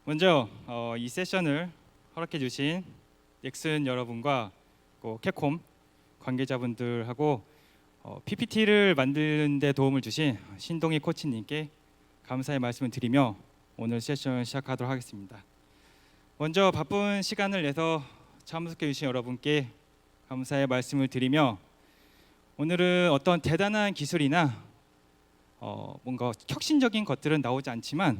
먼저 이 세션을 허락해 주신 넥슨 여러분과 캡콤 관계자분들하고 PPT를 만드는 데 도움을 주신 신동희 코치님께 감사의 말씀을 드리며 오늘 세션을 시작하도록 하겠습니다. 먼저 바쁜 시간을 내서 참석해 주신 여러분께 감사의 말씀을 드리며 오늘은 어떤 대단한 기술이나 뭔가 혁신적인 것들은 나오지 않지만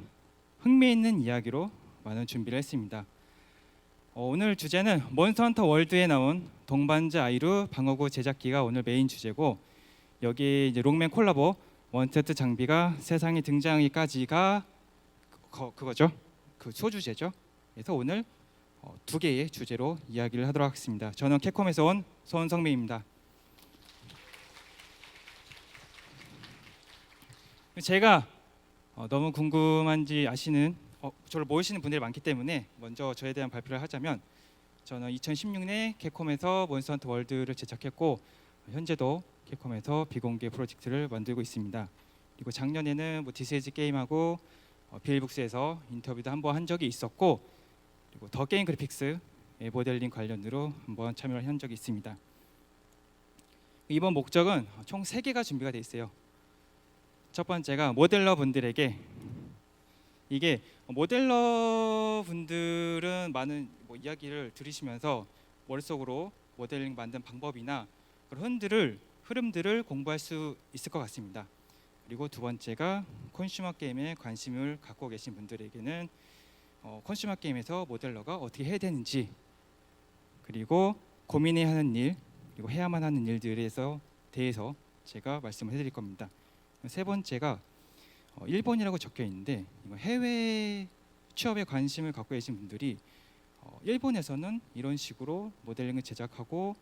흥미있는 이야기로 많은 준비를 했습니다. 오늘 주제는 몬스터 헌터 월드에 나온 동반자 아이루 방어구 제작기가 오늘 메인 주제고, 여기에 이제 롱맨 콜라보 원세트 장비가 세상에 등장하기까지가 그거죠. 그 소주제죠. 그래서 오늘 두 개의 주제로 이야기를 하도록 하겠습니다. 저는 캡콤에서 온 손성민입니다. 제가 너무 궁금한지 아시는 저를 모르시는 분들이 많기 때문에 먼저 저에 대한 발표를 하자면, 저는 2016년에 캡콤에서 몬스터 헌터 월드를 제작했고 현재도 캡콤에서 비공개 프로젝트를 만들고 있습니다. 그리고 작년에는 디스에지 게임하고 빌북스에서 인터뷰도 한번 한 적이 있었고, 그리고 더 게임 그래픽스 모델링 관련으로 한번 참여를 한 적이 있습니다. 이번 목적은 총 3개가 준비가 되어 있어요. 첫 번째가 모델러 분들에게, 이게 모델러 분들은 많은 이야기를 들으시면서 머릿속으로 모델링 만든 방법이나 그런 흐름들을 공부할 수 있을 것 같습니다. 그리고 두 번째가 컨슈머 게임에 관심을 갖고 계신 분들에게는 컨슈머 게임에서 모델러가 어떻게 해야 되는지, 그리고 고민해야 하는 일, 그리고 해야만 하는 일들에 대해서 제가 말씀을 해드릴 겁니다. 세 번째가 일본이라고 적혀 있는데, 해외 취업에 관심을 갖고 계신 분들이 일본에서는 이런 식으로 모델링을 제작하고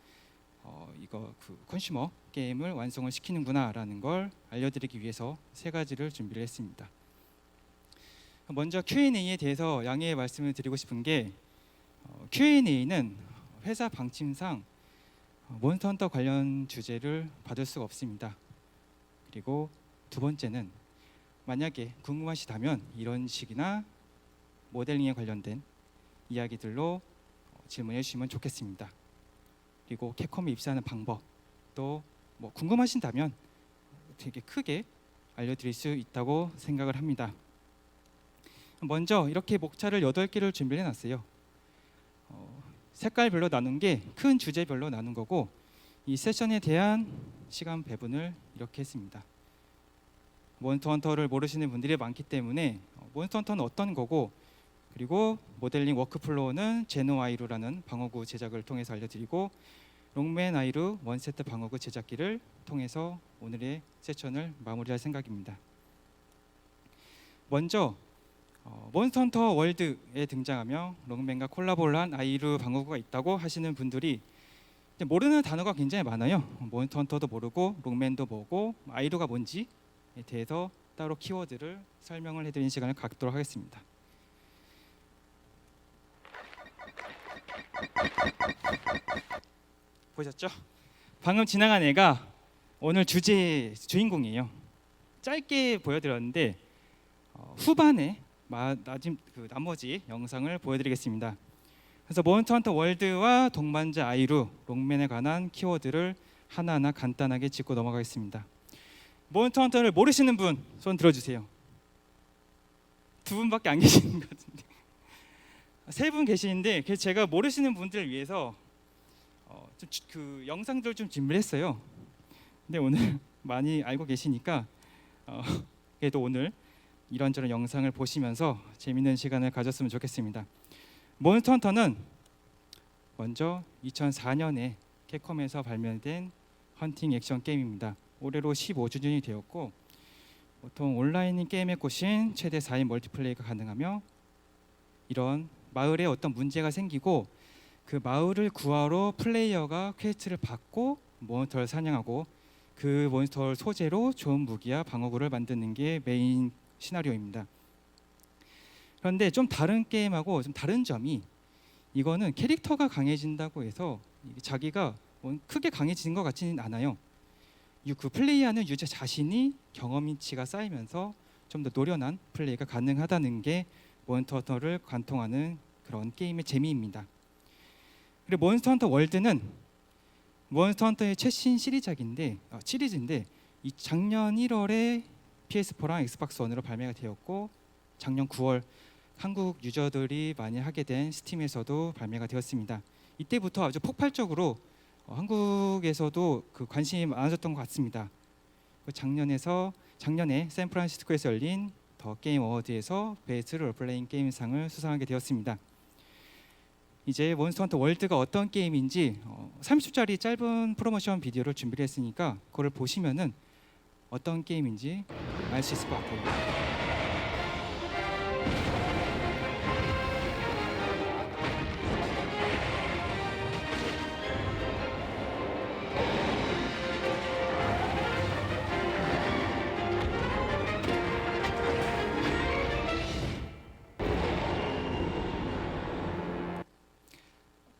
컨슈머 게임을 완성을 시키는구나라는 걸 알려드리기 위해서 3가지를 준비를 했습니다. 먼저 Q&A에 대해서 양해의 말씀을 드리고 싶은 게, Q&A는 회사 방침상 몬스터 헌터 관련 주제를 받을 수가 없습니다. 그리고 두 번째는 만약에 궁금하시다면 이런 식이나 모델링에 관련된 이야기들로 질문해 주시면 좋겠습니다. 그리고 캡콤에 입사하는 방법, 또 궁금하신다면 되게 크게 알려드릴 수 있다고 생각을 합니다. 먼저 이렇게 목차를 8개를 준비해 놨어요. 색깔별로 나눈 게 큰 주제별로 나눈 거고, 이 세션에 대한 시간 배분을 이렇게 했습니다. 몬스터 헌터를 모르시는 분들이 많기 때문에 몬스터 헌터는 어떤 거고, 그리고 모델링 워크플로우는 제노 아이루라는 방어구 제작을 통해서 알려드리고, 롱맨 아이루 원세트 방어구 제작기를 통해서 오늘의 세션을 마무리할 생각입니다. 먼저 몬스터 헌터 월드에 등장하며 롱맨과 콜라보를 한 아이루 방어구가 있다고 하시는 분들이 모르는 단어가 굉장히 많아요. 몬스터 헌터도 모르고 롱맨도 뭐고 아이루가 뭔지에 대해서 따로 키워드를 설명을 해드리는 시간을 갖도록 하겠습니다. 보셨죠? 방금 지나간 애가 오늘 주제의 주인공이에요. 짧게 보여드렸는데 후반에 나머지 영상을 보여드리겠습니다. 그래서 몬스터 헌터 월드와 동반자 아이루, 롱맨에 관한 키워드를 하나하나 간단하게 짚고 넘어가겠습니다. 몬스터 헌터를 모르시는 분 손 들어주세요. 2분밖에 안 계시는 것 같은데 3분 계시는데, 그래서 제가 모르시는 분들을 위해서 그 영상들을 좀 준비를 했어요. 근데 오늘 많이 알고 계시니까 그래도 오늘 이런저런 영상을 보시면서 재밌는 시간을 가졌으면 좋겠습니다. 몬스터 헌터는 먼저 2004년에 캡콤에서 발매된 헌팅 액션 게임입니다. 올해로 15주년이 되었고, 보통 온라인 게임의 꽃인 최대 4인 멀티플레이가 가능하며, 이런 마을에 어떤 문제가 생기고 그 마을을 구하러 플레이어가 퀘스트를 받고 몬스터를 사냥하고, 그 몬스터를 소재로 좋은 무기와 방어구를 만드는 게 메인 시나리오입니다. 그런데 좀 다른 게임하고 좀 다른 점이, 이거는 캐릭터가 강해진다고 해서 자기가 크게 강해지는 것 같지는 않아요. 그 플레이하는 유저 자신이 경험치가 쌓이면서 좀 더 노련한 플레이가 가능하다는 게 몬스터 헌터를 관통하는 그런 게임의 재미입니다. 그리고 몬스터 헌터 월드는 몬스터 헌터의 최신 시리즈인데 이 작년 1월에 PS4랑 엑스박스 원으로 발매가 되었고 작년 9월 한국 유저들이 많이 하게 된 스팀에서도 발매가 되었습니다. 이때부터 아주 폭발적으로 한국에서도 그 관심이 많아졌던 것 같습니다. 작년에 샌프란시스코에서 열린 더 게임 어워드에서 베스트 롤플레잉 게임상을 수상하게 되었습니다. 이제 몬스터 헌터 월드가 어떤 게임인지 30초짜리 짧은 프로모션 비디오를 준비를 했으니까 그걸 보시면은 어떤 게임인지 알 수 있을 것 같아요.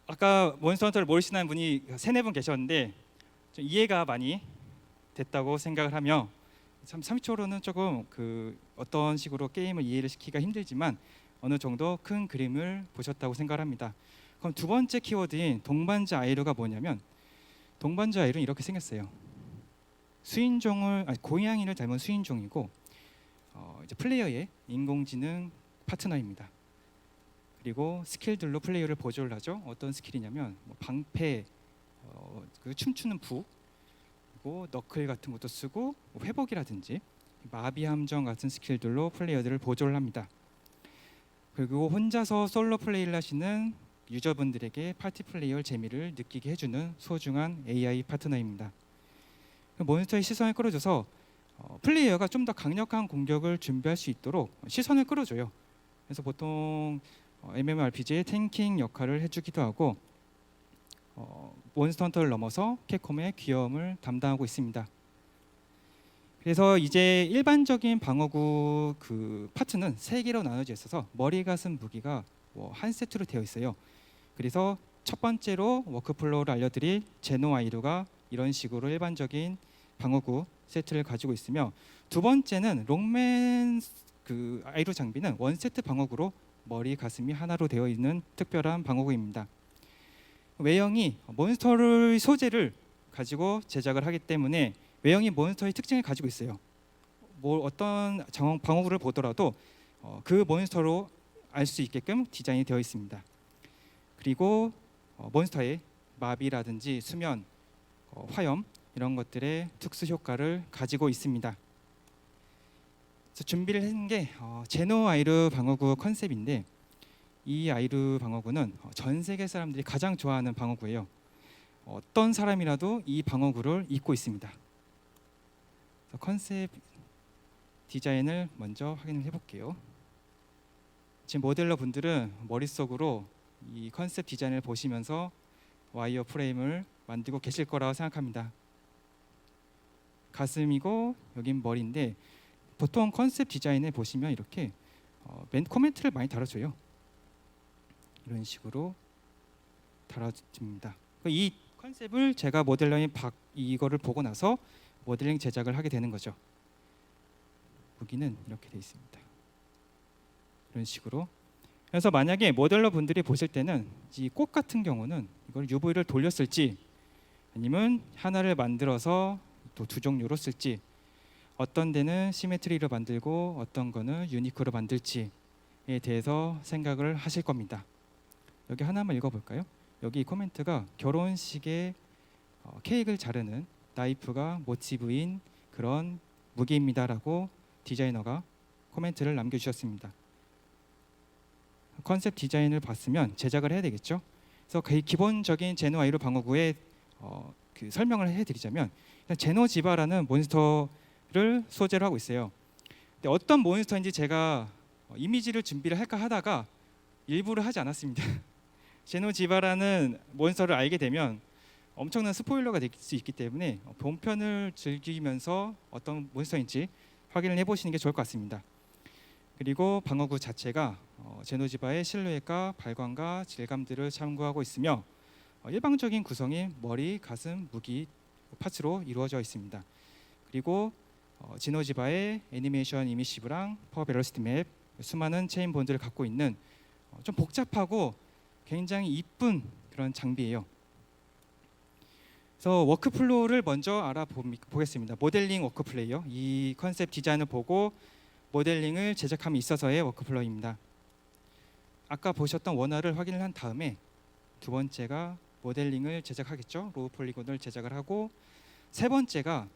아까 몬스터 헌터를 모르시는 분이 3-4분 계셨는데 좀 이해가 많이 됐다고 생각을 하며 30초로는 조금 어떤 식으로 게임을 이해를 시키기가 힘들지만 어느 정도 큰 그림을 보셨다고 생각을 합니다. 그럼 두 번째 키워드인 동반자 아이루가 뭐냐면 동반자 아이루는 이렇게 생겼어요. 고양이를 닮은 수인종이고 이제 플레이어의 인공지능 파트너입니다. 그리고 스킬들로 플레이어를 보조를 하죠. 어떤 스킬이냐면 방패, 춤추는 부, 그리고 너클 같은 것도 쓰고 회복이라든지 마비 함정 같은 스킬들로 플레이어들을 보조를 합니다. 그리고 혼자서 솔로 플레이를 하시는 유저분들에게 파티 플레이어 재미를 느끼게 해주는 소중한 AI 파트너입니다. 몬스터의 시선을 끌어줘서 플레이어가 좀 더 강력한 공격을 준비할 수 있도록 시선을 끌어줘요. 그래서 보통 MMORPG의 탱킹 역할을 해주기도 하고 몬스터 헌터를 넘어서 캡콤의 귀여움을 담당하고 있습니다. 그래서 이제 일반적인 방어구 파트는 3개로 나눠져 있어서 머리, 가슴, 무기가 한 세트로 되어 있어요. 그래서 첫 번째로 워크플로우를 알려드릴 제노 아이루가 이런 식으로 일반적인 방어구 세트를 가지고 있으며 두 번째는 롱맨 아이루 장비는 원 세트 방어구로 머리, 가슴이 하나로 되어 있는 특별한 방어구입니다. 외형이 몬스터의 소재를 가지고 제작을 하기 때문에 외형이 몬스터의 특징을 가지고 있어요. 어떤 방어구를 보더라도 그 몬스터로 알 수 있게끔 디자인이 되어 있습니다. 그리고 몬스터의 마비라든지 수면, 화염 이런 것들의 특수 효과를 가지고 있습니다. 준비를 한 게 제노 아이루 방어구 컨셉인데 이 아이루 방어구는 전 세계 사람들이 가장 좋아하는 방어구예요. 어떤 사람이라도 이 방어구를 입고 있습니다. 컨셉 디자인을 먼저 확인을 해볼게요. 지금 모델러 분들은 머릿속으로 이 컨셉 디자인을 보시면서 와이어 프레임을 만들고 계실 거라고 생각합니다. 가슴이고 여긴 머리인데 보통 컨셉 디자인에 보시면 이렇게 코멘트를 많이 달아줘요. 이런 식으로 달아줍니다. 이 컨셉을 제가 모델러인 이거를 보고 나서 모델링 제작을 하게 되는 거죠. 무기는 이렇게 되어 있습니다. 이런 식으로. 그래서 만약에 모델러 분들이 보실 때는 이 꽃 같은 경우는 이걸 UV를 돌렸을지 아니면 하나를 만들어서 또 두 종류로 쓸지 어떤 데는 시메트리로 만들고 어떤 거는 유니크로 만들지에 대해서 생각을 하실 겁니다. 여기 하나만 읽어볼까요? 여기 코멘트가 결혼식에 케이크를 자르는 나이프가 모티브인 그런 무기입니다라고 디자이너가 코멘트를 남겨주셨습니다. 컨셉 디자인을 봤으면 제작을 해야 되겠죠. 그래서 기본적인 제노 아이루 방어구의 설명을 해드리자면 제노 지바라는 몬스터를 소재로 하고 있어요. 근데 어떤 몬스터인지 제가 이미지를 준비를 할까 하다가 일부러 하지 않았습니다. 제노 지바라는 몬스터를 알게 되면 엄청난 스포일러가 될 수 있기 때문에 본편을 즐기면서 어떤 몬스터인지 확인을 해보시는 게 좋을 것 같습니다. 그리고 방어구 자체가 제노지바의 실루엣과 발광과 질감들을 참고하고 있으며 일방적인 구성인 머리, 가슴, 무기 파츠로 이루어져 있습니다. 그리고 제노지바의 애니메이션 이미시브랑 파워 벨로시티 맵 수많은 체인 본드를 갖고 있는 좀 복잡하고 굉장히 이쁜 그런 장비예요. 그래서 워크플로우를 먼저 알아보겠습니다. 모델링 워크플레이요. 이 컨셉 디자인을 보고 모델링을 제작함에 있어서의 워크플로우입니다. 아까 보셨던 원화를 확인을 한 다음에 두 번째가 모델링을 제작하겠죠. 로우 폴리곤을 제작을 하고 세 번째가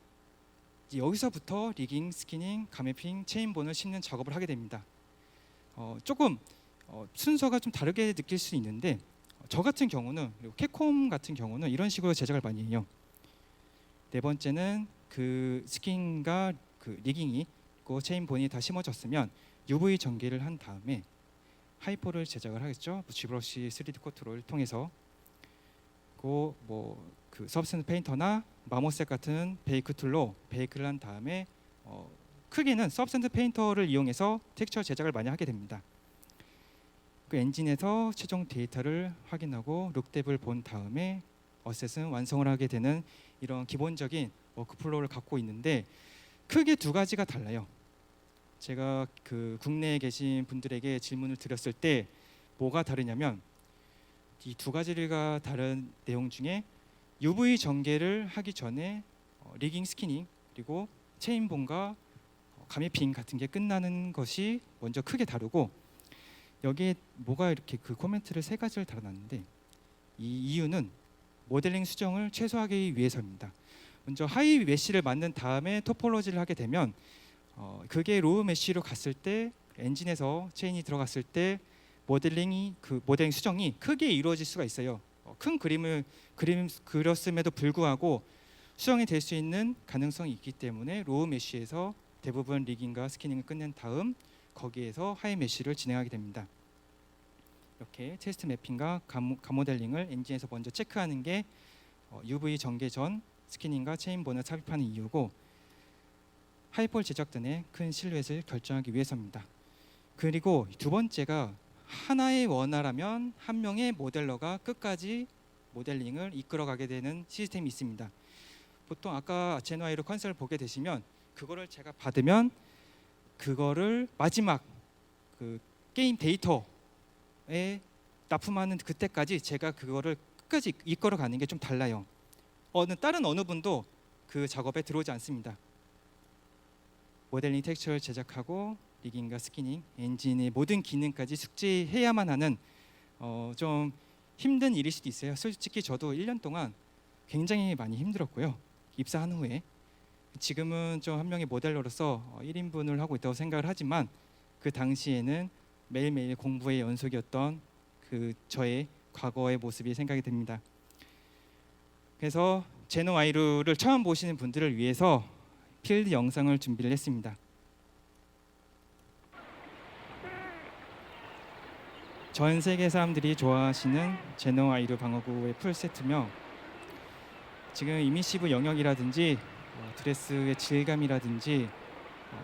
여기서부터 리깅, 스키닝, 가매핑, 체인본을 심는 작업을 하게 됩니다. 조금 순서가 좀 다르게 느낄 수 있는데 저 같은 경우는 그리고 캡콤 같은 경우는 이런 식으로 제작을 많이 해요. 네 번째는 그 스킨과 그 리깅이 그 체인본이 다 심어졌으면 UV 전개를 한 다음에 하이퍼를 제작을 하겠죠. G브러쉬 3D 코트를 통해서 그 서브스턴스 페인터나 마모셋 같은 베이크 툴로 베이크를 한 다음에 크게는 서브스턴스 페인터를 이용해서 텍스처 제작을 많이 하게 됩니다. 그 엔진에서 최종 데이터를 확인하고 룩뎁을 본 다음에 어셋은 완성을 하게 되는 이런 기본적인 워크플로우를 갖고 있는데 크게 두 가지가 달라요. 제가 그 국내에 계신 분들에게 질문을 드렸을 때 뭐가 다르냐면 이 두 가지가 다른 내용 중에 UV 전개를 하기 전에 리깅, 스키닝 그리고 체인본과 가매핑 같은 게 끝나는 것이 먼저 크게 다르고 여기에 뭐가 이렇게 그 코멘트를 세 가지를 달아놨는데 이 이유는 모델링 수정을 최소화하기 위해서입니다. 먼저 하이 메쉬를 만든 다음에 토폴로지를 하게 되면 그게 로우 메쉬로 갔을 때 엔진에서 체인이 들어갔을 때 모델링 수정이 크게 이루어질 수가 있어요. 큰 그림 그렸음에도 불구하고 수정이 될 수 있는 가능성이 있기 때문에 로우 메쉬에서 대부분 리깅과 스키닝을 끝낸 다음 거기에서 하이 메쉬를 진행하게 됩니다. 이렇게 테스트 매핑과 가모델링을 엔진에서 먼저 체크하는 게 UV 전개 전 스키닝과 체인본을 삽입하는 이유고 하이폴 제작 등의 큰 실루엣을 결정하기 위해서입니다. 그리고 두 번째가 하나의 원화라면 한 명의 모델러가 끝까지 모델링을 이끌어가게 되는 시스템이 있습니다. 보통 아까 제노아이로 컨셉을 보게 되시면 그거를 제가 받으면 그거를 마지막 그 게임 데이터에 납품하는 그때까지 제가 그거를 끝까지 이끌어가는 게 좀 달라요. 다른 어느 분도 그 작업에 들어오지 않습니다. 모델링 텍스처를 제작하고 리깅과 스키닝, 엔진의 모든 기능까지 숙지해야만 하는 좀 힘든 일일 수도 있어요. 솔직히 저도 1년 동안 굉장히 많이 힘들었고요. 입사한 후에 지금은 좀 한 명의 모델러로서 1인분을 하고 있다고 생각을 하지만 그 당시에는 매일매일 공부의 연속이었던 그 저의 과거의 모습이 생각이 됩니다. 그래서 제노아이루를 처음 보시는 분들을 위해서 필드 영상을 준비를 했습니다. 전 세계 사람들이 좋아하시는 제노아이루 방어구의 풀 세트며 지금 이미시브 영역이라든지 드레스의 질감이라든지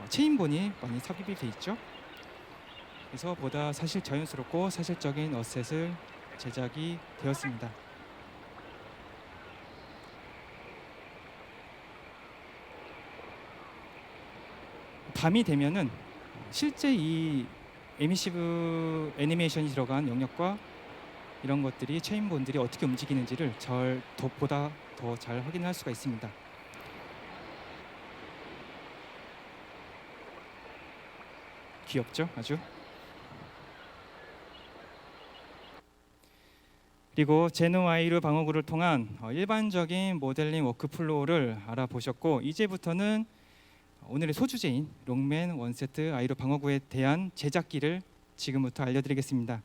체인본이 많이 삽입이 돼 있죠. 그래서 보다 사실 자연스럽고 사실적인 어셋을 제작이 되었습니다. 밤이 되면은 실제 이 에미시브 애니메이션이 들어간 영역과 이런 것들이 체인본들이 어떻게 움직이는지를 보다 더 잘 확인할 수가 있습니다. 귀엽죠? 아주. 그리고 제노아이루 방어구를 통한 일반적인 모델링 워크플로우를 알아보셨고 이제부터는 오늘의 소주제인 롱맨 원세트 아이루 방어구에 대한 제작기를 지금부터 알려드리겠습니다.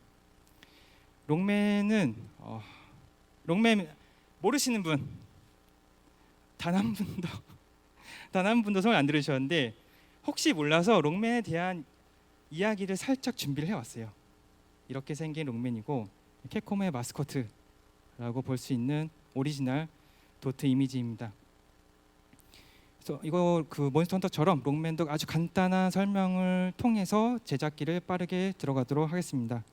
롱맨 모르시는 분 단 한 분도 손을 안 들으셨는데 혹시 몰라서 롱맨에 대한 이야기를 살짝 준비를 해왔어요. 이렇게 생긴 롱맨이고 캡콤의 마스코트라고 볼 수 있는 오리지널 도트 이미지입니다. 그래서 이거 그 몬스터 헌터처럼 롱맨도 아주 간단한 설명을 통해서 제작기를 빠르게 들어가도록 하겠습니다.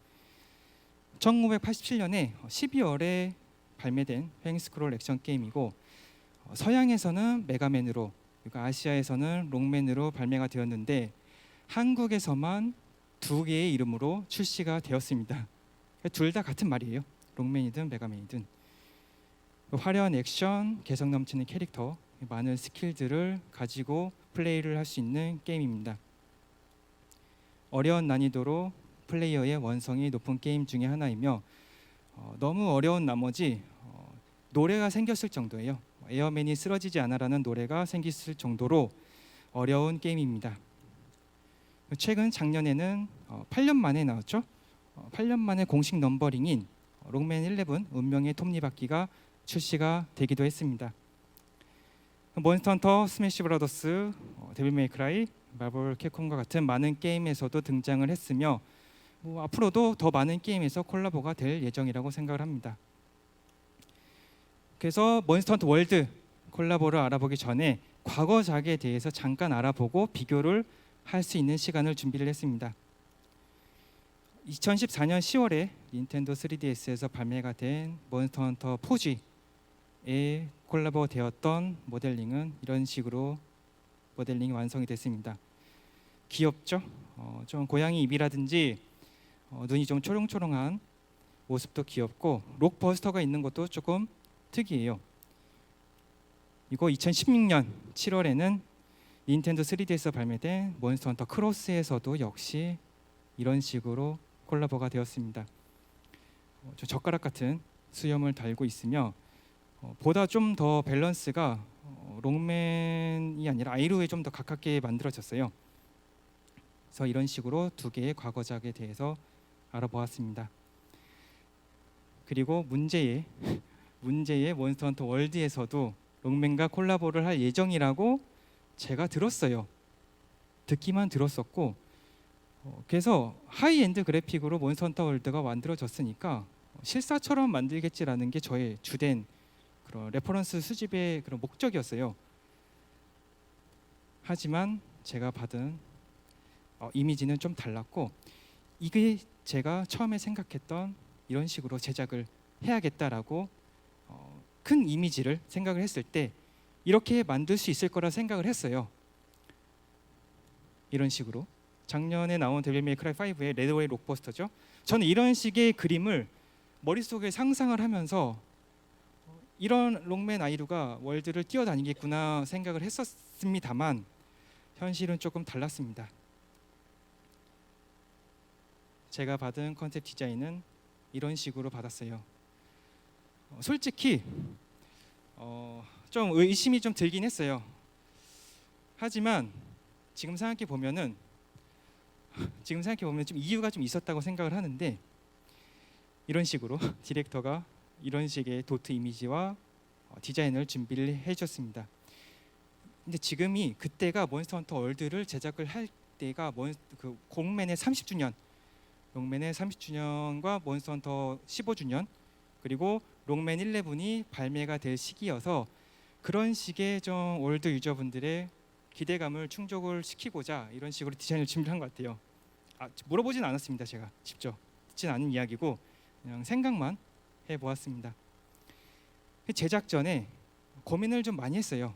1987년에 12월에 발매된 횡스크롤 액션 게임이고 서양에서는 메가맨으로 그리고 아시아에서는 롱맨으로 발매가 되었는데 한국에서만 두 개의 이름으로 출시가 되었습니다. 둘 다 같은 말이에요. 롱맨이든 메가맨이든. 화려한 액션, 개성 넘치는 캐릭터, 많은 스킬들을 가지고 플레이를 할 수 있는 게임입니다. 어려운 난이도로 플레이어의 원성이 높은 게임 중에 하나이며 너무 어려운 나머지 노래가 생겼을 정도예요. 에어맨이 쓰러지지 않아라는 노래가 생겼을 정도로 어려운 게임입니다. 최근 작년에는 8년 만에 나왔죠. 8년 만에 공식 넘버링인 롱맨 11 운명의 톱니바퀴가 출시가 되기도 했습니다. 몬스터 헌터, 스매시 브라더스, 데빌 메이 크라이, 마블 캡콤과 같은 많은 게임에서도 등장을 했으며 앞으로도 더 많은 게임에서 콜라보가 될 예정이라고 생각을 합니다. 그래서 몬스터 헌터 월드 콜라보를 알아보기 전에 과거작에 대해서 잠깐 알아보고 비교를 할 수 있는 시간을 준비를 했습니다. 2014년 10월에 닌텐도 3DS에서 발매가 된 몬스터 헌터 4G에 콜라보 되었던 모델링은 이런 식으로 모델링이 완성이 됐습니다. 귀엽죠? 좀 고양이 입이라든지 눈이 좀 초롱초롱한 모습도 귀엽고 록버스터가 있는 것도 조금 특이해요. 이거 2016년 7월에는 닌텐도 3DS에서 발매된 몬스터 헌터 크로스에서도 역시 이런 식으로 콜라보가 되었습니다. 저 젓가락 같은 수염을 달고 있으며 보다 좀 더 밸런스가 롱맨이 아니라 아이루에 좀 더 가깝게 만들어졌어요. 그래서 이런 식으로 두 개의 과거작에 대해서 알아보았습니다. 그리고 문제의 몬스터 헌터 월드에서도 롱맨과 콜라보를 할 예정이라고 제가 들었어요. 듣기만 들었었고 그래서 하이엔드 그래픽으로 몬스터 헌터 월드가 만들어졌으니까 실사처럼 만들겠지라는 게 저의 주된 그런 레퍼런스 수집의 그런 목적이었어요. 하지만 제가 받은 이미지는 좀 달랐고 이게 제가 처음에 생각했던 이런 식으로 제작을 해야겠다라고 큰 이미지를 생각을 했을 때 이렇게 만들 수 있을 거라 생각을 했어요. 이런 식으로 작년에 나온 데빌 메이 크라이 5의 레드웨이 록버스터죠. 저는 이런 식의 그림을 머릿속에 상상을 하면서 이런 롱맨 아이루가 월드를 뛰어다니겠구나 생각을 했었습니다만 현실은 조금 달랐습니다. 제가 받은 컨셉 디자인은 이런 식으로 받았어요. 솔직히 좀 의심이 좀 들긴 했어요. 하지만 지금 생각해 보면 좀 이유가 좀 있었다고 생각을 하는데 이런 식으로 디렉터가 이런 식의 도트 이미지와 디자인을 준비를 해줬습니다. 근데 지금이 그때가 몬스터 헌터 월드를 제작을 할 때가 공맨의 30주년, 롱맨의 30주년과 몬스터 헌터 15주년 그리고 롱맨 11이 발매가 될 시기여서 그런 식의 좀 올드 유저분들의 기대감을 충족을 시키고자 이런 식으로 디자인을 준비한 것 같아요. 물어보진 않았습니다. 제가 직접 듣진 않은 이야기고 그냥 생각만 해보았습니다. 제작 전에 고민을 좀 많이 했어요.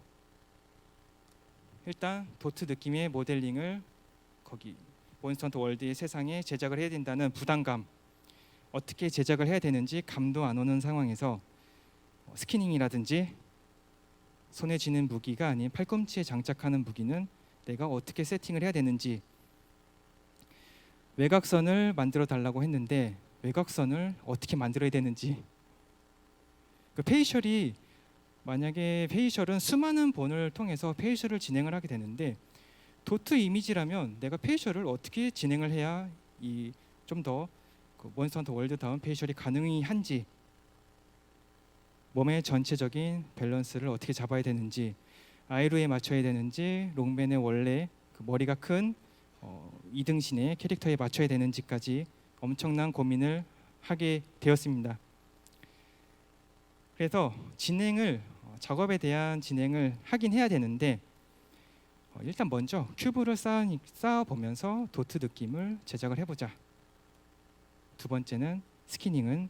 일단 도트 느낌의 모델링을 거기 몬스터 헌터 월드의 세상에 제작을 해야 된다는 부담감, 어떻게 제작을 해야 되는지 감도 안 오는 상황에서 스키닝이라든지 손에 쥐는 무기가 아닌 팔꿈치에 장착하는 무기는 내가 어떻게 세팅을 해야 되는지 외곽선을 만들어 달라고 했는데 외곽선을 어떻게 만들어야 되는지 페이셜이 만약에 페이셜은 수많은 본을 통해서 페이셜을 진행을 하게 되는데 도트 이미지라면 내가 페이셜을 어떻게 진행을 해야 좀 더 몬스터 헌터 월드 다운 페이셜이 가능한지 몸의 전체적인 밸런스를 어떻게 잡아야 되는지 아이루에 맞춰야 되는지 롱맨의 원래 머리가 큰 이등신의 캐릭터에 맞춰야 되는지까지 엄청난 고민을 하게 되었습니다. 그래서 작업에 대한 진행을 하긴 해야 되는데 일단 먼저 큐브를 쌓아보면서 도트 느낌을 제작을 해보자. 두 번째는 스키닝은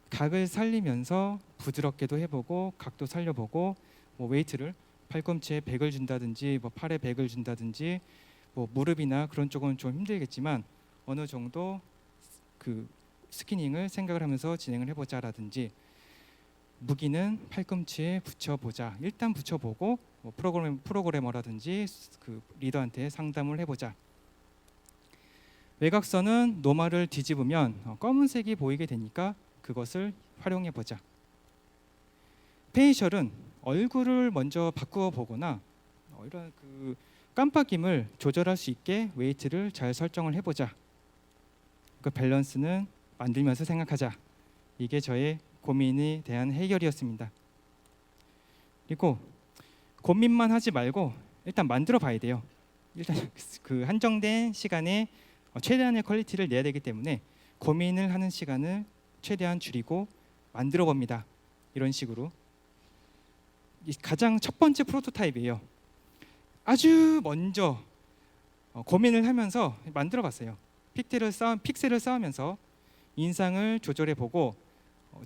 각을 살리면서 부드럽게도 해보고 각도 살려보고 웨이트를 팔꿈치에 100을 준다든지 팔에 100을 준다든지 무릎이나 그런 쪽은 좀 힘들겠지만 어느 정도 그 스키닝을 생각을 하면서 진행을 해보자라든지, 무기는 팔꿈치에 붙여보자. 일단 붙여보고 뭐 프로그래머라든지 그 리더한테 상담을 해보자. 외곽선은 노말을 뒤집으면 검은색이 보이게 되니까 그것을 활용해보자. 페이셜은 얼굴을 먼저 바꾸어 보거나 이런 그 깜빡임을 조절할 수 있게 웨이트를 잘 설정을 해보자. 그 밸런스는 만들면서 생각하자. 이게 저의 고민에 대한 해결이었습니다. 그리고 고민만 하지 말고 일단 만들어 봐야 돼요. 일단 그 한정된 시간에 최대한의 퀄리티를 내야 되기 때문에 고민을 하는 시간을 최대한 줄이고 만들어 봅니다. 이런 식으로. 가장 첫 번째 프로토타입이에요. 아주 먼저 고민을 하면서 만들어 봤어요. 픽셀을 쌓으면서 인상을 조절해 보고,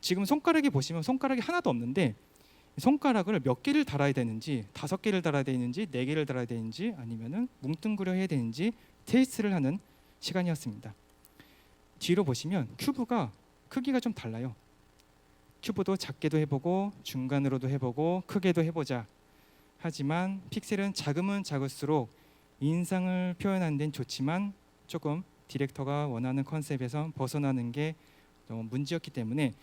지금 손가락에 보시면 손가락이 하나도 없는데 손가락을 몇 개를 달아야 되는지, 5개를 달아야 되는지, 4개를 달아야 되는지, 아니면은 뭉뚱그려 해야 되는지 테스트를 하는 시간이었습니다. 뒤로 보시면 큐브가 크기가 좀 달라요. 큐브도 작게도 해보고 중간으로도 해보고 크게도 해보자. 하지만 픽셀은 작으면 작을수록 인상을 표현하는 데는 좋지만 조금 디렉터가 원하는 컨셉에서 벗어나는 게 너무 문제였기 때문에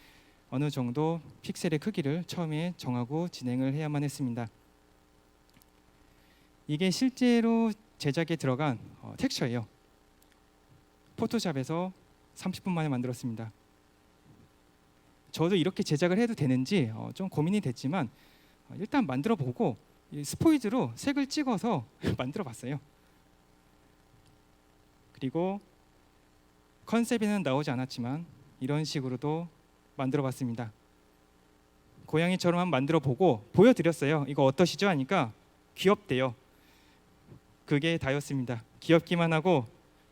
어느 정도 픽셀의 크기를 처음에 정하고 진행을 해야만 했습니다. 이게 실제로 제작에 들어간 텍스처예요. 포토샵에서 30분 만에 만들었습니다. 저도 이렇게 제작을 해도 되는지 좀 고민이 됐지만 일단 만들어 보고 스포이즈로 색을 찍어서 만들어 봤어요. 그리고 컨셉에는 나오지 않았지만 이런 식으로도 만들어 봤습니다. 고양이처럼 한번 만들어 보고 보여드렸어요. 이거 어떠시죠? 하니까 귀엽대요. 그게 다였습니다. 귀엽기만 하고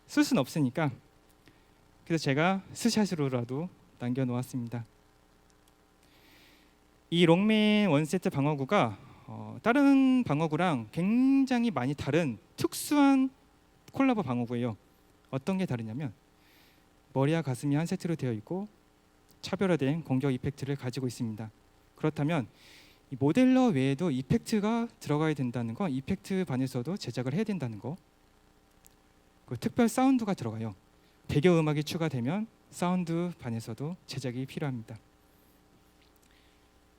쓸 수는 없으니까. 그래서 제가 스샷으로라도 남겨놓았습니다. 이 롱맨 원세트 방어구가 다른 방어구랑 굉장히 많이 다른 특수한 콜라보 방어구예요. 어떤 게 다르냐면 머리와 가슴이 한 세트로 되어 있고 차별화된 공격 이펙트를 가지고 있습니다. 그렇다면 이 모델러 외에도 이펙트가 들어가야 된다는 거, 이펙트 반에서도 제작을 해야 된다는 거, 그 특별 사운드가 들어가요. 배경음악이 추가되면 사운드 반에서도 제작이 필요합니다.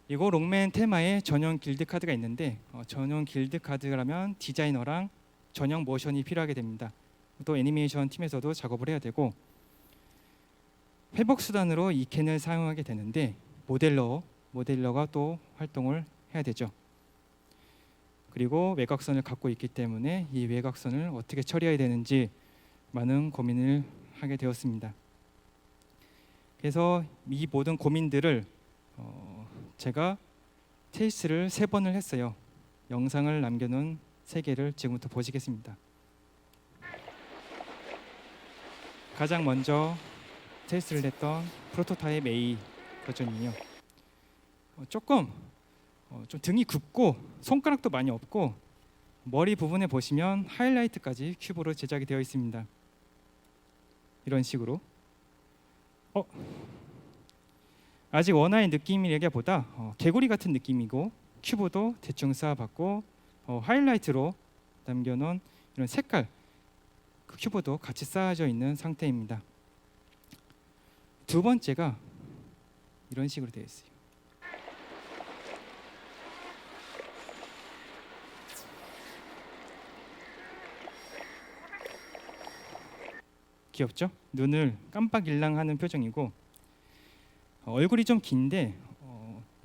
이거 롱맨 테마에 전용 길드 카드가 있는데 전용 길드 카드라면 디자이너랑 전용 모션이 필요하게 됩니다. 또 애니메이션 팀에서도 작업을 해야 되고, 회복 수단으로 이 캔을 사용하게 되는데 모델러가 또 활동을 해야 되죠. 그리고 외곽선을 갖고 있기 때문에 이 외곽선을 어떻게 처리해야 되는지 많은 고민을 하게 되었습니다. 그래서 이 모든 고민들을 제가 테스트를 3번을 했어요. 영상을 남겨놓은 3개를 지금부터 보시겠습니다. 가장 먼저 테스트를 했던 프로토타입 A 버전이에요. 조금 좀 등이 굽고 손가락도 많이 없고 머리 부분에 보시면 하이라이트까지 큐브로 제작이 되어 있습니다. 이런 식으로 아직 원화의 느낌이라기보다 개구리 같은 느낌이고, 큐브도 대충 쌓아봤고 하이라이트로 남겨놓은 이런 색깔, 그 큐브도 같이 쌓아져 있는 상태입니다. 두 번째가 이런 식으로 되어 있어요. 귀엽죠? 눈을 깜빡일랑하는 표정이고, 얼굴이 좀 긴데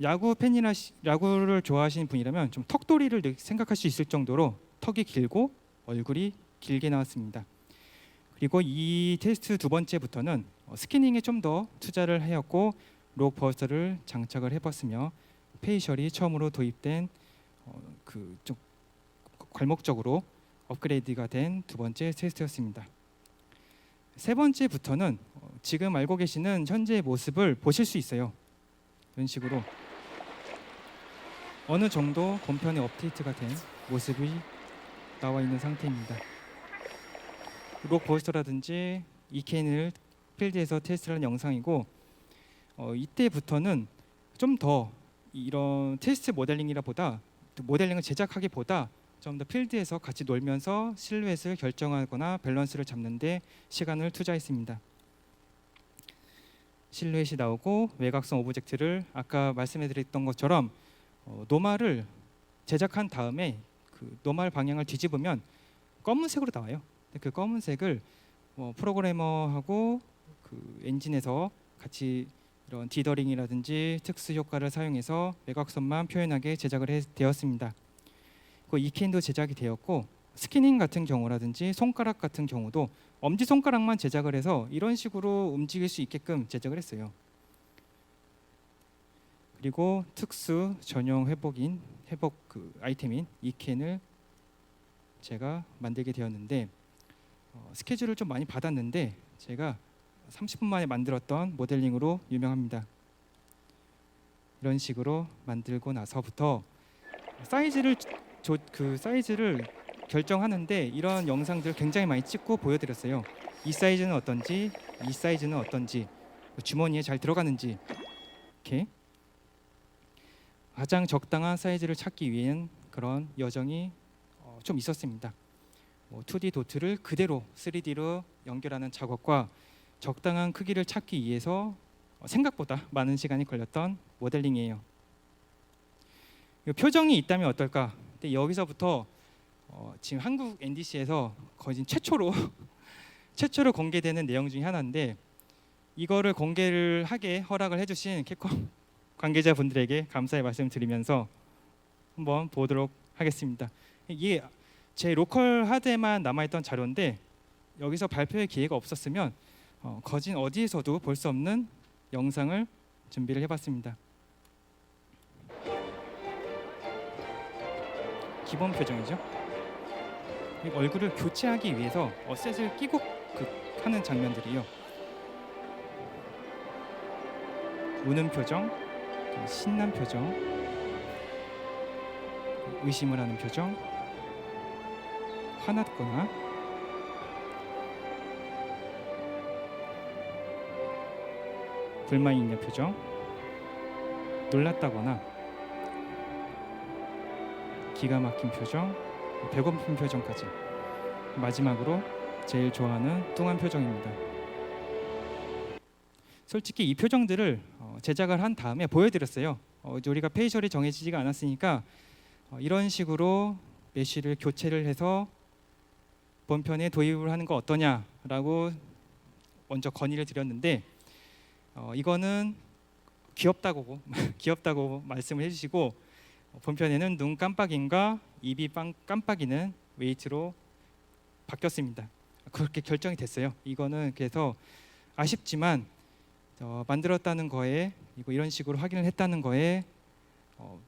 야구 팬이나 야구를 좋아하시는 분이라면 좀 턱도리를 생각할 수 있을 정도로 턱이 길고 얼굴이 길게 나왔습니다. 그리고 이 테스트 두 번째부터는 스키닝에 좀 더 투자를 하였고 록 버스터를 장착을 해봤으며 페이셜이 처음으로 도입된 그 좀 괄목적으로 업그레이드가 된 두 번째 테스트였습니다. 세 번째부터는 지금 알고 계시는 현재의 모습을 보실 수 있어요. 이런 식으로 어느 정도 본편에 업데이트가 된 모습이 나와 있는 상태입니다. 록 버스터라든지 EKN을 필드에서 테스트하는 영상이고 이때부터는 좀 더 이런 테스트 모델링이라보다 모델링을 제작하기보다 좀 더 필드에서 같이 놀면서 실루엣을 결정하거나 밸런스를 잡는데 시간을 투자했습니다. 실루엣이 나오고 외곽선 오브젝트를 아까 말씀해드렸던 것처럼 노말을 제작한 다음에 그 노말 방향을 뒤집으면 검은색으로 나와요. 그 검은색을 프로그래머하고 그 엔진에서 같이 이런 디더링이라든지 특수 효과를 사용해서 외곽선만 표현하게 제작을 되었습니다. 그 EKN도 제작이 되었고 스캐닝 같은 경우라든지 손가락 같은 경우도 엄지 손가락만 제작을 해서 이런 식으로 움직일 수 있게끔 제작을 했어요. 그리고 특수 전용 회복 그 아이템인 EKN을 제가 만들게 되었는데 스케줄을 좀 많이 받았는데 제가 30분 만에 만들었던 모델링으로 유명합니다. 이런 식으로 만들고 나서부터 사이즈를 결정하는데 이런 영상들 굉장히 많이 찍고 보여드렸어요. 이 사이즈는 어떤지, 이 사이즈는 어떤지, 주머니에 잘 들어가는지 이렇게 가장 적당한 사이즈를 찾기 위한 그런 여정이 좀 있었습니다. 2D 도트를 그대로 3D로 연결하는 작업과 적당한 크기를 찾기 위해서 생각보다 많은 시간이 걸렸던 모델링이에요. 표정이 있다면 어떨까? 근데 여기서부터 지금 한국 NDC에서 거의 최초로 공개되는 내용 중에 하나인데 이거를 공개를 하게 허락을 해주신 캡콤 관계자분들에게 감사의 말씀을 드리면서 한번 보도록 하겠습니다. 이게 제 로컬 하드에만 남아있던 자료인데 여기서 발표의 기회가 없었으면 거진 어디에서도 볼 수 없는 영상을 준비를 해봤습니다. 기본 표정이죠. 얼굴을 교체하기 위해서 어셋을 끼고 하는 장면들이요. 우는 표정, 신난 표정, 의심을 하는 표정, 화났거나 불만이 있는 표정, 놀랐다거나 기가 막힌 표정, 배고픈 표정까지 마지막으로 제일 좋아하는 뚱한 표정입니다. 솔직히 이 표정들을 제작을 한 다음에 보여드렸어요. 우리가 페이셜이 정해지지가 않았으니까 이런 식으로 메쉬를 교체를 해서 본편에 도입을 하는 거 어떠냐라고 먼저 건의를 드렸는데 이거는 귀엽다고 말씀을 해주시고 본편에는 눈 깜빡임과 입이 깜빡이는 웨이트로 바뀌었습니다. 그렇게 결정이 됐어요. 이거는 그래서 아쉽지만 만들었다는 거에 이런 식으로 확인을 했다는 거에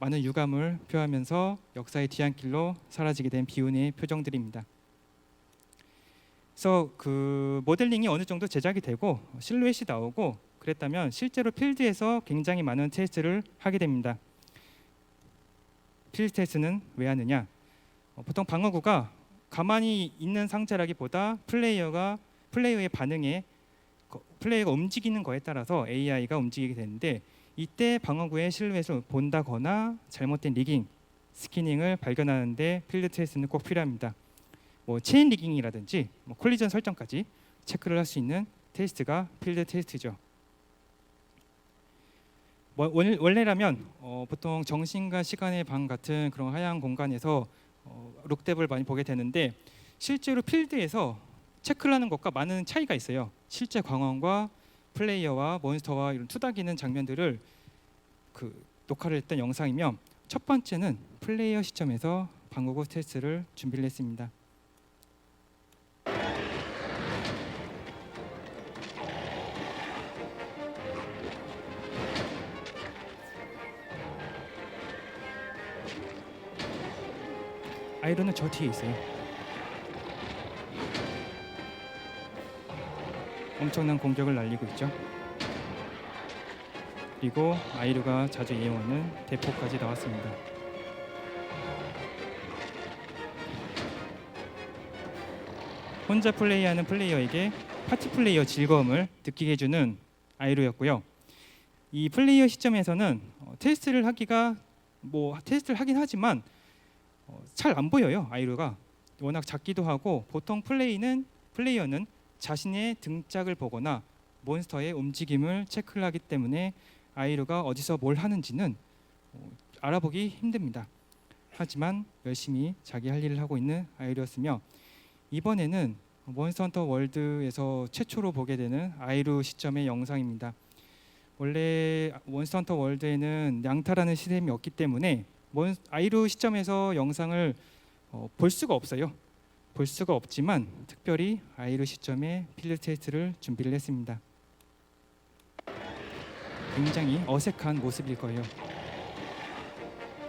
많은 유감을 표하면서 역사의 뒤안길로 사라지게 된 비운의 표정들입니다. 그래서 그 모델링이 어느 정도 제작이 되고 실루엣이 나오고 그랬다면 실제로 필드에서 굉장히 많은 테스트를 하게 됩니다. 필드 테스트는 왜 하느냐? 보통 방어구가 가만히 있는 상태라기보다 플레이어의 반응에 플레이어가 움직이는 거에 따라서 AI가 움직이게 되는데 이때 방어구의 실루엣을 본다거나 잘못된 리깅, 스키닝을 발견하는데 필드 테스트는 꼭 필요합니다. 체인 리깅이라든지 콜리전 설정까지 체크를 할 수 있는 테스트가 필드 테스트죠. 원래라면 보통 정신과 시간의 방 같은 그런 하얀 공간에서 룩뎁을 많이 보게 되는데 실제로 필드에서 체크를 하는 것과 많은 차이가 있어요. 실제 광원과 플레이어와 몬스터와 이런 투닥이는 장면들을 녹화를 했던 영상이며 첫 번째는 플레이어 시점에서 방어구 테스트를 준비를 했습니다. 아이론은 저 뒤에 있어요. 엄청난 공격을 날리고 있죠. 그리고 아이루가 자주 이용하는 대포까지 나왔습니다. 혼자 플레이하는 플레이어에게 파티 플레이어 즐거움을 느끼게 해주는 아이루였고요. 이 플레이어 시점에서는 테스트를 하긴 하지만 잘 안 보여요. 아이루가 워낙 작기도 하고 보통 플레이어는 자신의 등짝을 보거나 몬스터의 움직임을 체크를 하기 때문에 아이루가 어디서 뭘 하는지는 알아보기 힘듭니다. 하지만 열심히 자기 할 일을 하고 있는 아이루였으며, 이번에는 몬스터 헌터 월드에서 최초로 보게 되는 아이루 시점의 영상입니다. 원래 몬스터 헌터 월드에는 양타라는 시스템이 없기 때문에 아이루 시점에서 영상을 볼 수가 없어요. 볼 수가 없지만 특별히 아이루 시점에 필드 테스트를 준비를 했습니다. 굉장히 어색한 모습일 거예요.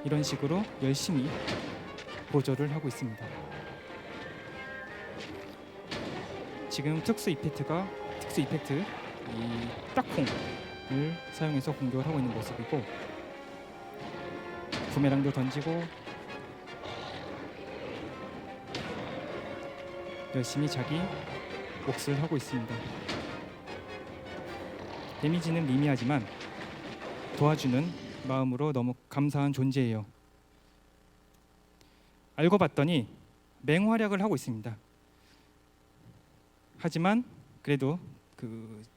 이런 식으로 열심히 보조를 하고 있습니다. 지금 특수 이펙트 이 딱콩을 사용해서 공격을 하고 있는 모습이고, 부메랑도 던지고 열심히 자기 몫을 하고 있습니다. 데미지는 미미하지만 도와주는 마음으로 너무 감사한 존재예요. 알고 봤더니 맹활약을 하고 있습니다. 하지만 그래도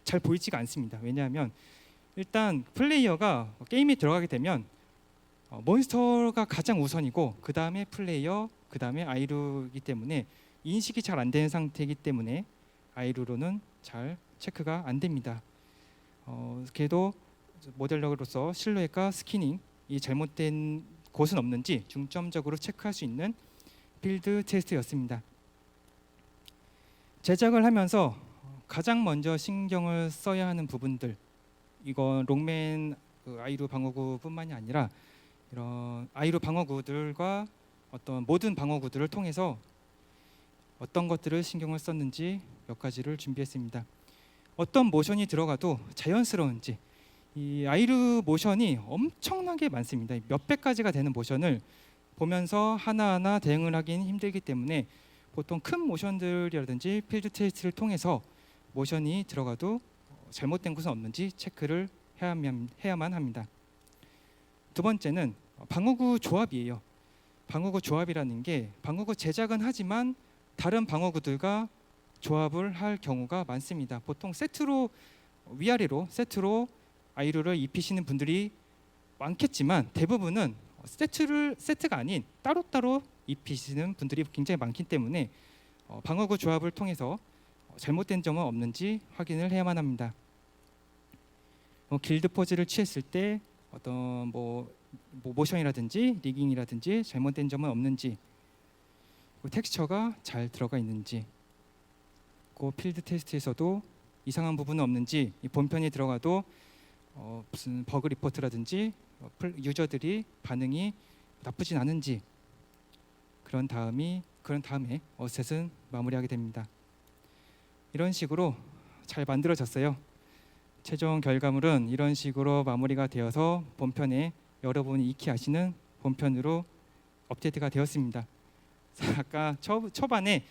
잘 보이지가 않습니다. 왜냐하면 일단 플레이어가 게임에 들어가게 되면 몬스터가 가장 우선이고 그 다음에 플레이어, 그 다음에 아이루이기 때문에 인식이 잘 안 되는 상태이기 때문에 아이루로는 잘 체크가 안 됩니다. 그래도 모델러로서 실루엣과 스키닝이 잘못된 곳은 없는지 중점적으로 체크할 수 있는 필드 테스트였습니다. 제작을 하면서 가장 먼저 신경을 써야 하는 부분들, 이건 롱맨 아이루 방어구뿐만이 아니라 이런 아이루 방어구들과 어떤 모든 방어구들을 통해서 어떤 것들을 신경을 썼는지 몇 가지를 준비했습니다. 어떤 모션이 들어가도 자연스러운지, 이 아이루 모션이 엄청나게 많습니다. 몇백 가지가 되는 모션을 보면서 하나하나 대응을 하긴 힘들기 때문에 보통 큰 모션들이라든지 필드 테스트를 통해서 모션이 들어가도 잘못된 곳은 없는지 체크를 해야만 합니다. 두 번째는 방어구 조합이에요. 방어구 조합이라는 게 방어구 제작은 하지만 다른 방어구들과 조합을 할 경우가 많습니다. 보통 세트로 위아래로 세트로 아이루를 입히시는 분들이 많겠지만 대부분은 세트가 아닌 따로따로 입히시는 분들이 굉장히 많기 때문에 방어구 조합을 통해서 잘못된 점은 없는지 확인을 해야만 합니다. 길드 포즈를 취했을 때 어떤 모션이라든지 리깅이라든지 잘못된 점은 없는지, 텍스처가 잘 들어가 있는지, 필드 테스트에서도 이상한 부분은 없는지, 본편에 들어가도 무슨 버그 리포트라든지 유저들이 반응이 나쁘진 않은지, 그런 다음에 어셋은 마무리하게 됩니다. 이런 식으로 잘 만들어졌어요. 최종 결과물은 이런 식으로 마무리가 되어서 본편에 여러분이 익히 아시는 본편으로 업데이트가 되었습니다. 아까 초반에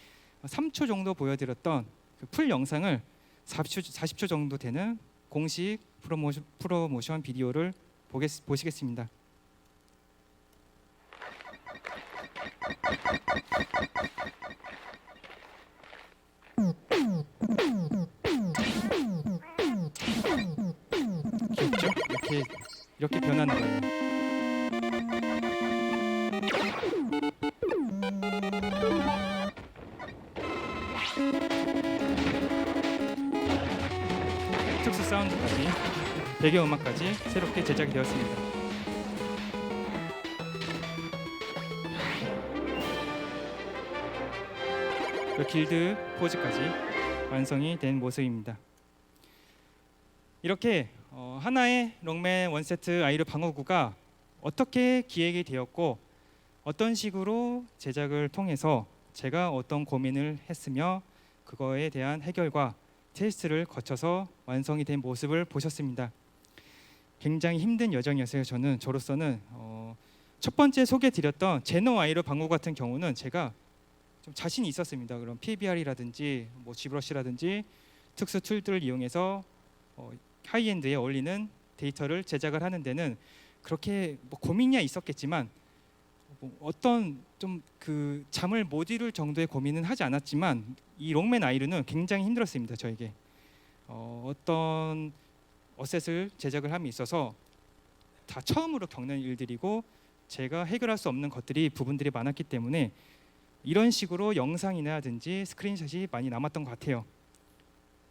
3초 정도 보여드렸던 풀 영상을 40초 정도 되는 공식 프로모션 비디오를 보시겠습니다. 귀엽죠? 이렇게 변하는 거예요. 특수 사운드까지, 배경음악까지 새롭게 제작이 되었습니다. 길드 포즈까지 완성이 된 모습입니다. 이렇게 하나의 롱맨 원세트 아이루 방어구가 어떻게 기획이 되었고 어떤 식으로 제작을 통해서 제가 어떤 고민을 했으며 그거에 대한 해결과 테스트를 거쳐서 완성이 된 모습을 보셨습니다. 굉장히 힘든 여정이었어요. 저로서는 첫 번째 소개드렸던 제노 아이루 방어구 같은 경우는 제가 좀 자신이 있었습니다. 그런 PBR이라든지 GBrush라든지 특수 툴들을 이용해서 하이엔드에 어울리는 데이터를 제작을 하는 데는 그렇게 뭐 고민이야 있었겠지만 뭐 어떤 좀 그 잠을 못 이룰 정도의 고민은 하지 않았지만 이 롱맨 아이루는 굉장히 힘들었습니다. 저에게 어떤 어셋을 제작을 함에 있어서 다 처음으로 겪는 일들이고 제가 해결할 수 없는 것들이 부분들이 많았기 때문에 이런 식으로 영상이라든지 스크린샷이 많이 남았던 것 같아요.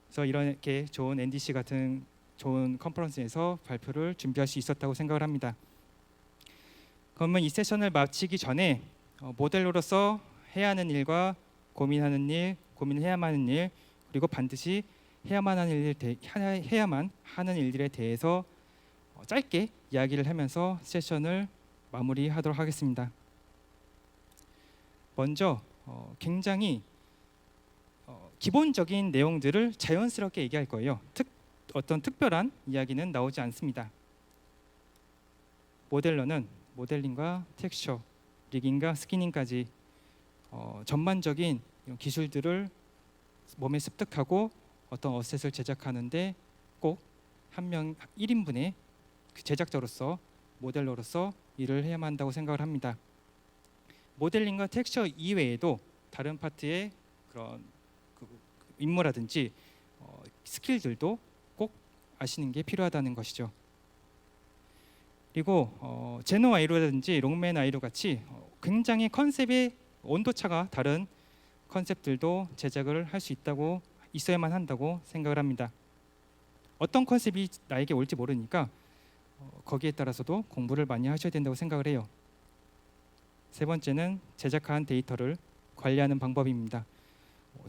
그래서 이렇게 좋은 NDC 같은 좋은 컨퍼런스에서 발표를 준비할 수 있었다고 생각을 합니다. 그러면 이 세션을 마치기 전에 모델로서 해야 하는 일과 고민하는 일, 고민해야만 하는 일, 그리고 반드시 해야만 하는 일들에 대해서 짧게 이야기를 하면서 세션을 마무리하도록 하겠습니다. 먼저 굉장히 기본적인 내용들을 자연스럽게 얘기할 거예요. 어떤 특별한 이야기는 나오지 않습니다. 모델러는 모델링과 텍스처, 리깅과 스키닝까지 전반적인 기술들을 몸에 습득하고 어떤 어셋을 제작하는데 꼭 한 명 1인분의 제작자로서 모델러로서 일을 해야만 한다고 생각을 합니다. 모델링과 텍스처 이외에도 다른 파트의 그런 임무라든지 스킬들도 꼭 아시는 게 필요하다는 것이죠. 그리고 제노 아이로라든지 롱맨 아이로 같이 굉장히 컨셉의 온도차가 다른 컨셉들도 제작을 할 수 있어야만 한다고 생각을 합니다. 어떤 컨셉이 나에게 올지 모르니까 거기에 따라서도 공부를 많이 하셔야 된다고 생각을 해요. 세 번째는 제작한 데이터를 관리하는 방법입니다.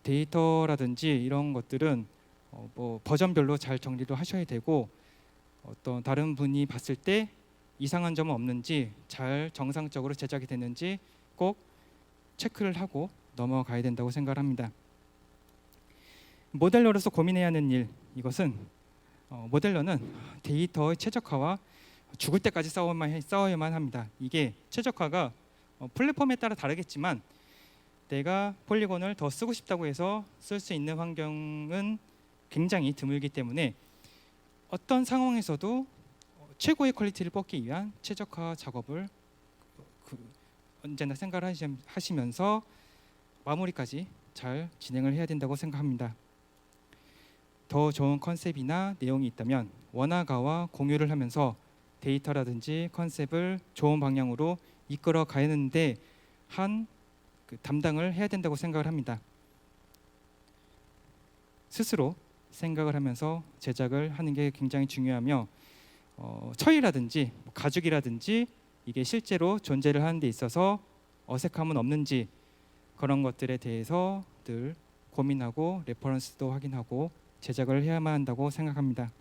데이터라든지 이런 것들은 뭐 버전별로 잘 정리도 하셔야 되고 어떤 다른 분이 봤을 때 이상한 점은 없는지 잘 정상적으로 제작이 됐는지 꼭 체크를 하고 넘어가야 된다고 생각을 합니다. 모델러로서 고민해야 하는 일, 이것은 모델러는 데이터의 최적화와 죽을 때까지 싸워야만 합니다. 이게 최적화가 플랫폼에 따라 다르겠지만 내가 폴리곤을 더 쓰고 싶다고 해서 쓸 수 있는 환경은 굉장히 드물기 때문에 어떤 상황에서도 최고의 퀄리티를 뻗기 위한 최적화 작업을 언제나 생각을 하시면서 마무리까지 잘 진행을 해야 된다고 생각합니다. 더 좋은 컨셉이나 내용이 있다면 원화가와 공유를 하면서 데이터라든지 컨셉을 좋은 방향으로 이끌어 가는데 한 담당을 해야 된다고 생각을 합니다. 스스로 생각을 하면서 제작을 하는 게 굉장히 중요하며 처리라든지 가죽이라든지 이게 실제로 존재를 하는 데 있어서 어색함은 없는지 그런 것들에 대해서 늘 고민하고 레퍼런스도 확인하고 제작을 해야만 한다고 생각합니다.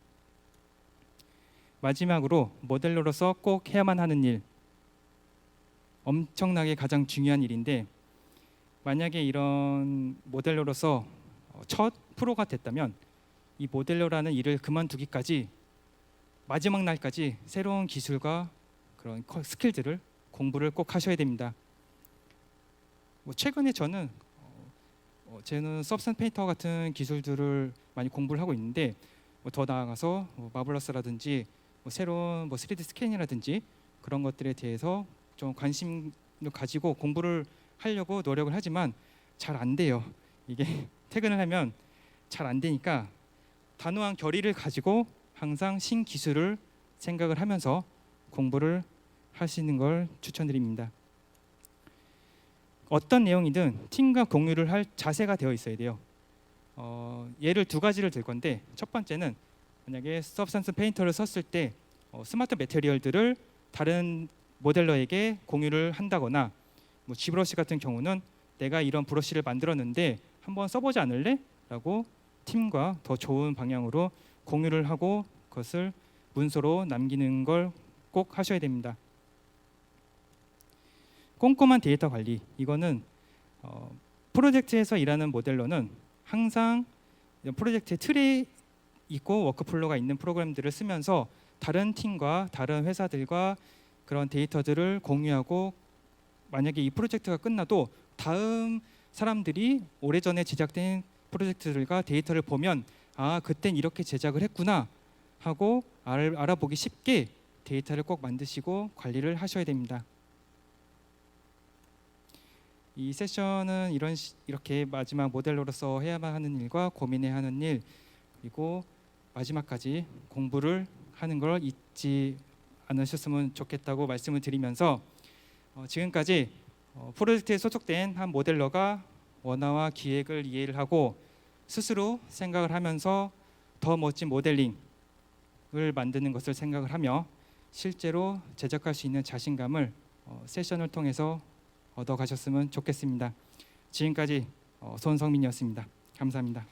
마지막으로 모델러로서 꼭 해야만 하는 일, 엄청나게 가장 중요한 일인데 만약에 이런 모델러로서 첫 프로가 됐다면 이 모델러라는 일을 그만두기까지 마지막 날까지 새로운 기술과 그런 스킬들을 공부를 꼭 하셔야 됩니다. 최근에 저는 서브스턴스 페인터 같은 기술들을 많이 공부를 하고 있는데 더 나아가서 마블러스라든지 새로운 3D 스캔이라든지 그런 것들에 대해서 좀 관심을 가지고 공부를 하려고 노력을 하지만 잘 안 돼요. 이게 퇴근을 하면 잘 안 되니까 단호한 결의를 가지고 항상 신기술을 생각을 하면서 공부를 하시는 걸 추천드립니다. 어떤 내용이든 팀과 공유를 할 자세가 되어 있어야 돼요. 예를 두 가지를 들 건데 첫 번째는 만약에 서브스턴스 페인터를 썼을 때 스마트 매테리얼들을 다른 모델러에게 공유를 한다거나 G브러쉬 같은 경우는 내가 이런 브러쉬를 만들었는데 한번 써보지 않을래? 라고 팀과 더 좋은 방향으로 공유를 하고 그것을 문서로 남기는 걸 꼭 하셔야 됩니다. 꼼꼼한 데이터 관리, 이거는 프로젝트에서 일하는 모델러는 항상 프로젝트의 틀에 있고 워크플로우가 있는 프로그램들을 쓰면서 다른 팀과 다른 회사들과 그런 데이터들을 공유하고 만약에 이 프로젝트가 끝나도 다음 사람들이 오래전에 제작된 프로젝트들과 데이터를 보면 아, 그땐 이렇게 제작을 했구나 하고 알아보기 쉽게 데이터를 꼭 만드시고 관리를 하셔야 됩니다. 이 세션은 이렇게 마지막 모델로서 해야만 하는 일과 고민해야 하는 일, 그리고 마지막까지 공부를 하는 걸 잊지 않으셨으면 좋겠다고 말씀을 드리면서 지금까지 프로젝트에 소속된 한 모델러가 원화와 기획을 이해를 하고 스스로 생각을 하면서 더 멋진 모델링을 만드는 것을 생각을 하며 실제로 제작할 수 있는 자신감을 세션을 통해서 얻어가셨으면 좋겠습니다. 지금까지 손성민이었습니다. 감사합니다.